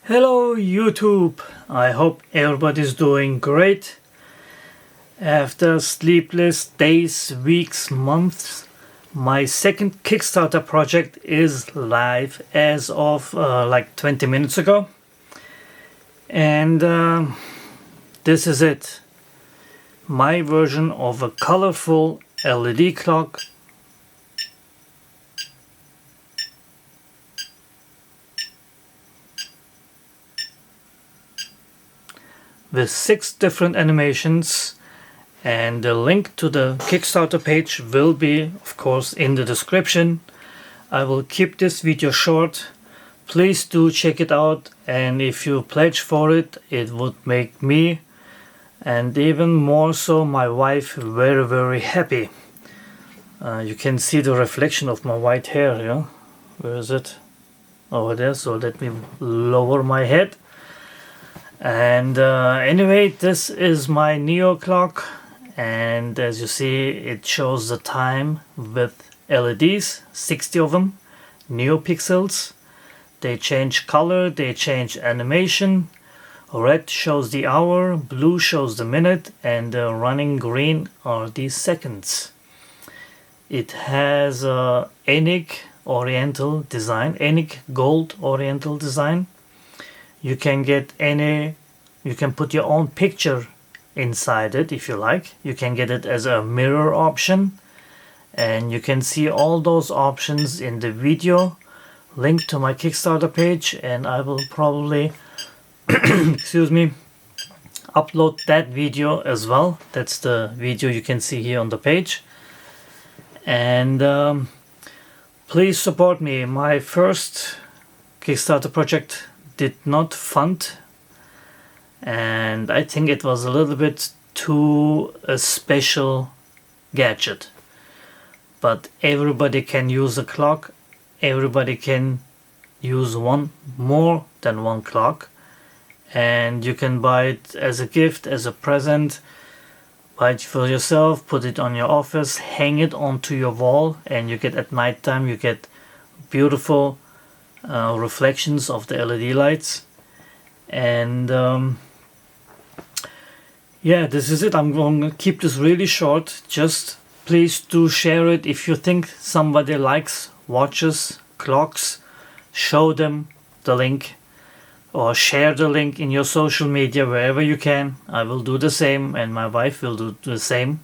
Hello YouTube, I hope everybody's doing great. After sleepless days, weeks, months, my second Kickstarter project is live as of like 20 minutes ago. And this is it. My version of a colorful LED clock with 6 different animations, and the link to the Kickstarter page will be, of course, in the description. I will keep this video short. Please do check it out, and if you pledge for it, it would make me, and even more so my wife, very happy. You can see the reflection of my white hair, yeah? Where is it? Over there, so let me lower my head. And anyway, this is my Neo clock, and as you see, it shows the time with LEDs, 60 of them, Neopixels. They change color, they change animation. Red shows the hour, blue shows the minute, and running green are the seconds. It has a ENIC Oriental design, ENIC Gold Oriental design. You can get you can put your own picture inside it if you like. You can get it as a mirror option, and you can see all those options in the video linked to my Kickstarter page, and I will probably excuse me, upload that video as well. That's the video you can see here on the page. And please support me. My first Kickstarter project did not fund, and I think it was a little bit too a special gadget. But everybody can use a clock, everybody can use more than one clock, and you can buy it as a gift, as a present, buy it for yourself, put it on your office, hang it onto your wall, and you get at night time, you get beautiful reflections of the LED lights. And yeah, this is it. I'm going to keep this really short. Just please do share it if you think somebody likes watches, clocks. Show them the link, or share the link in your social media wherever you can. I will do the same, and my wife will do the same,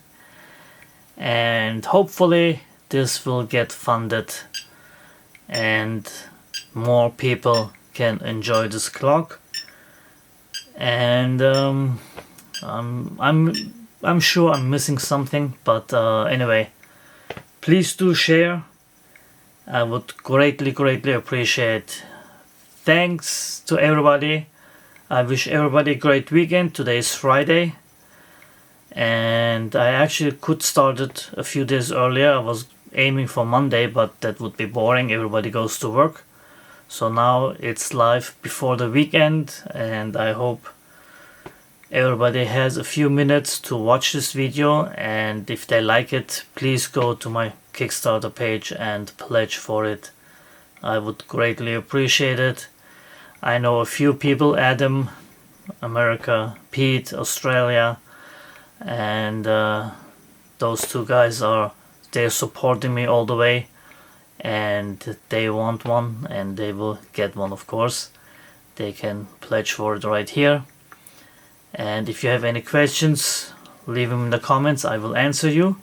and hopefully this will get funded and more people can enjoy this clock. And I'm sure I'm missing something, but anyway, please do share. I would greatly appreciate. Thanks to everybody. I wish everybody a great weekend. Today is Friday, and I actually could start it a few days earlier. I was aiming for Monday, but that would be boring. Everybody goes to work. So now it's live before the weekend, and I hope everybody has a few minutes to watch this video, and if they like it, please go to my Kickstarter page and pledge for it. I would greatly appreciate it. I know a few people, Adam, America, Pete, Australia, and those two guys they're supporting me all the way. And they want one, and they will get one, of course. They can pledge for it right here. And if you have any questions, leave them in the comments. I will answer you.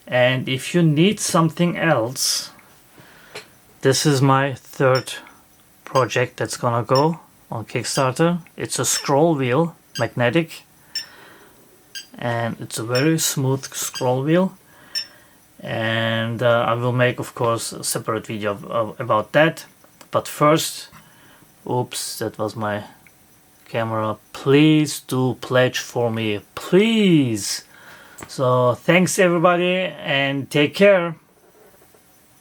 And if you need something else, this is my third project that's gonna go on Kickstarter. It's a scroll wheel, magnetic, and it's a very smooth scroll wheel. And I will make, of course, a separate video about that. But first, oops, that was my camera. Please do pledge for me, please. So thanks everybody, and take care.